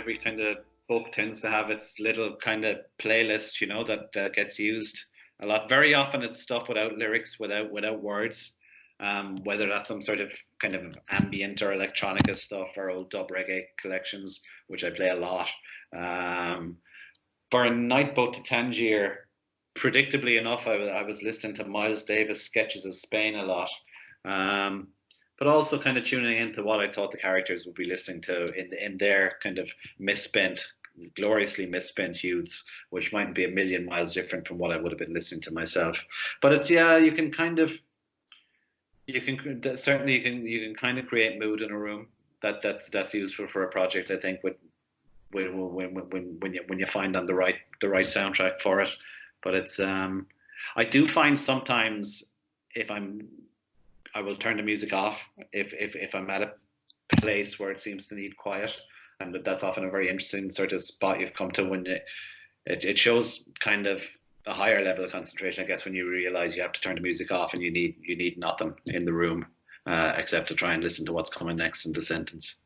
every kind of book tends to have its little kind of playlist, you know, that gets used a lot. Very often it's stuff without lyrics, without words. Whether that's some sort of kind of ambient or electronica stuff or old dub reggae collections, which I play a lot. For a night boat to Tangier, predictably enough, I was listening to Miles Davis sketches of Spain a lot. But also kind of tuning into what I thought the characters would be listening to in their kind of gloriously misspent youths, which might be a million miles different from what I would have been listening to myself. But it's, yeah, you can certainly you can kind of create mood in a room that's useful for a project, I think, when you find on the right soundtrack for it. But it's I do find sometimes I will turn the music off if I'm at a place where it seems to need quiet, and that's often a very interesting sort of spot you've come to when it shows kind of a higher level of concentration, I guess, when you realize you have to turn the music off and you need nothing in the room except to try and listen to what's coming next in the sentence.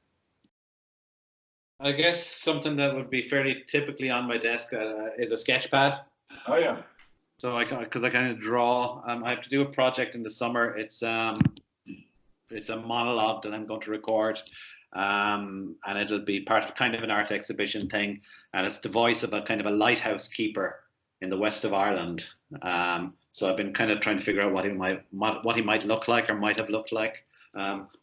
I guess something that would be fairly typically on my desk is a sketch pad. Oh yeah. So because I kind of draw. I have to do a project in the summer. It's a monologue that I'm going to record, and it'll be part of kind of an art exhibition thing. And it's the voice of a kind of a lighthouse keeper in the west of Ireland. So I've been kind of trying to figure out what he might look like or might have looked like.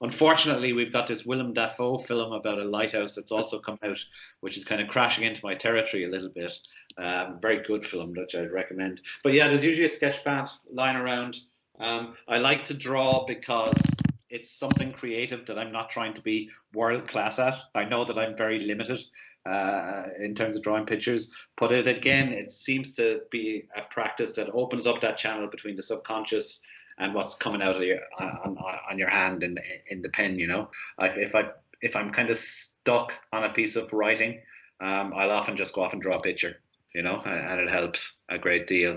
Unfortunately, we've got this Willem Dafoe film about a lighthouse that's also come out, which is kind of crashing into my territory a little bit. Very good film, which I'd recommend. But yeah, there's usually a sketch pad lying around. I like to draw because it's something creative that I'm not trying to be world class at. I know that I'm very limited in terms of drawing pictures, but it seems to be a practice that opens up that channel between the subconscious and what's coming out of on your hand in the pen. You know, if I'm kind of stuck on a piece of writing, I'll often just go off and draw a picture. You know, and it helps a great deal.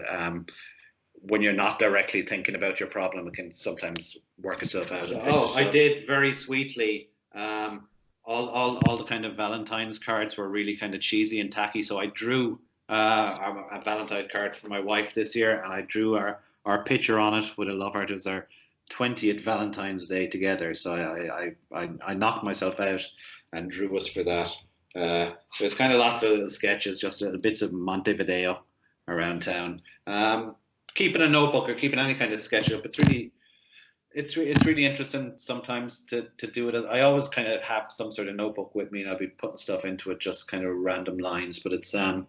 When you're not directly thinking about your problem, it can sometimes work itself out. I did very sweetly. All the kind of Valentine's cards were really kind of cheesy and tacky, so I drew a Valentine card for my wife this year, and I drew our picture on it with a love heart. It was our 20th Valentine's Day together, so I knocked myself out and drew us for that. There's kind of lots of sketches, just little bits of Montevideo around town. Keeping a notebook or keeping any kind of sketch up, it's really interesting sometimes to do it. I always kind of have some sort of notebook with me, and I'll be putting stuff into it, just kind of random lines. But it's a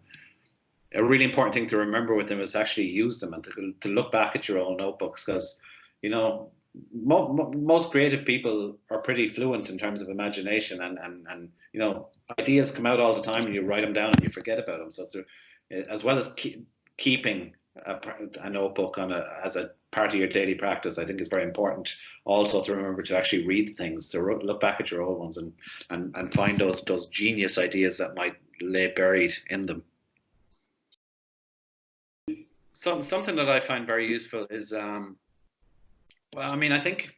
really important thing to remember with them is to actually use them and to look back at your own notebooks, because, you know, most creative people are pretty fluent in terms of imagination, and you know, ideas come out all the time and you write them down and you forget about them. So it's as well as keeping a notebook as a part of your daily practice, I think is very important also to remember to actually read things, to look back at your old ones and find those genius ideas that might lay buried in them. Something that I find very useful is well, I mean, I think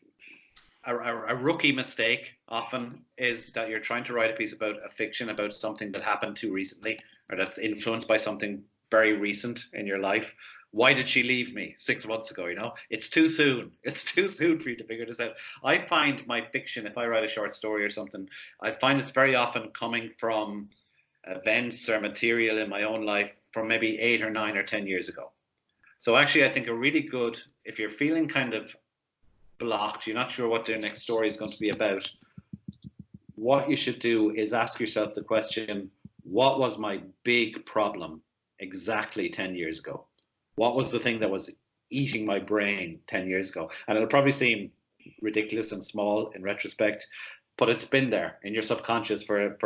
a rookie mistake often is that you're trying to write a piece about a fiction about something that happened too recently, or that's influenced by something very recent in your life. Why did she leave me 6 months ago? You know, it's too soon. It's too soon for you to figure this out. I find my fiction, if I write a short story or something, I find it's very often coming from events or material in my own life from maybe 8 or 9 or 10 years ago. So actually, I think a really good, if you're feeling kind of blocked, you're not sure what the next story is going to be about, what you should do is ask yourself the question, what was my big problem exactly 10 years ago? What was the thing that was eating my brain 10 years ago? And it'll probably seem ridiculous and small in retrospect, but it's been there in your subconscious for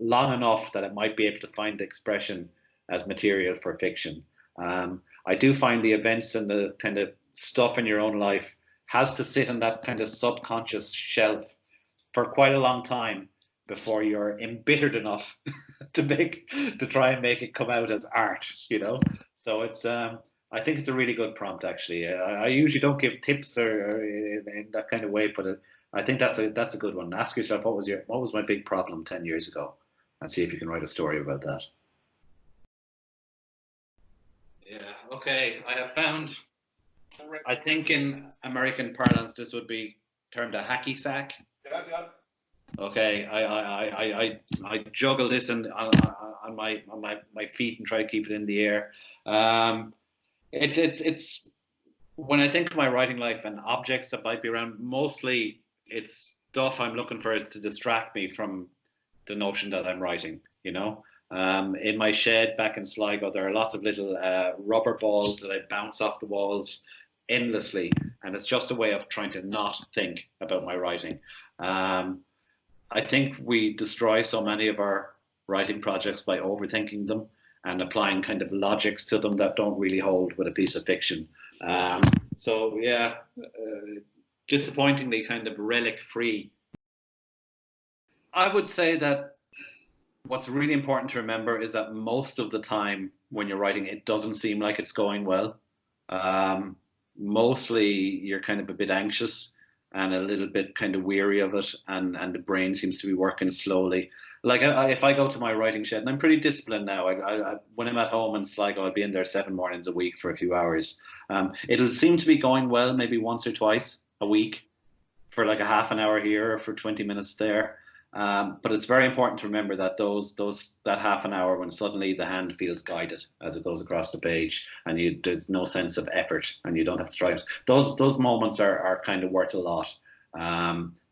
long enough that it might be able to find expression as material for fiction. I do find the events and the kind of stuff in your own life has to sit on that kind of subconscious shelf for quite a long time before you're embittered enough to try and make it come out as art, you know. So it's I think it's a really good prompt, actually. I usually don't give tips or in that kind of way, but I think that's a good one. Ask yourself, what was my big problem 10 years ago, and see if you can write a story about that. Yeah, okay. I have found, I think in American parlance, this would be termed a hacky sack. Yeah. Okay, I juggle this on my feet and try to keep it in the air. It's when I think of my writing life and objects that might be around, mostly it's stuff I'm looking for to distract me from the notion that I'm writing, you know. In my shed back in Sligo, there are lots of little rubber balls that I bounce off the walls endlessly, and it's just a way of trying to not think about my writing. I think we destroy so many of our writing projects by overthinking them and applying kind of logics to them that don't really hold with a piece of fiction. So yeah, disappointingly kind of relic free. I would say that what's really important to remember is that most of the time when you're writing, it doesn't seem like it's going well. Mostly you're kind of a bit anxious and a little bit kind of weary of it, and the brain seems to be working slowly. Like if I go to my writing shed, and I'm pretty disciplined now, when I'm at home in Sligo, I'll be in there 7 mornings a week for a few hours. It'll seem to be going well maybe once or twice a week for like a half an hour here or for 20 minutes there. But it's very important to remember that that half an hour when suddenly the hand feels guided as it goes across the page, and there's no sense of effort and you don't have to try it. Those moments are kind of worth a lot.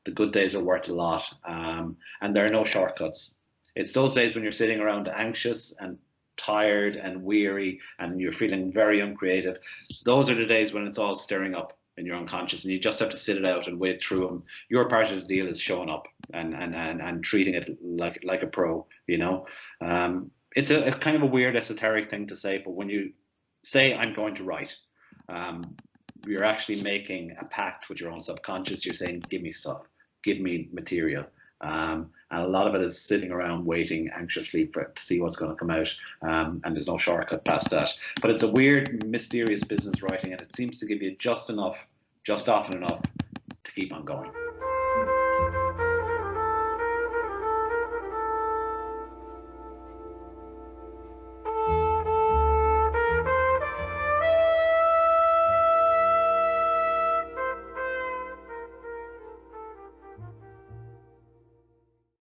The good days are worth a lot, and there are no shortcuts. It's those days when you're sitting around anxious and tired and weary and you're feeling very uncreative. Those are the days when it's all stirring up in your unconscious, and you just have to sit it out and wade through them. Your part of the deal is showing up and treating it like a pro, you know. It's a kind of a weird esoteric thing to say, but when you say I'm going to write, you're actually making a pact with your own subconscious. You're saying, give me stuff, give me material. And a lot of it is sitting around waiting anxiously to see what's going to come out, and there's no shortcut past that. But it's a weird, mysterious business, writing, and it seems to give you just enough, just often enough to keep on going.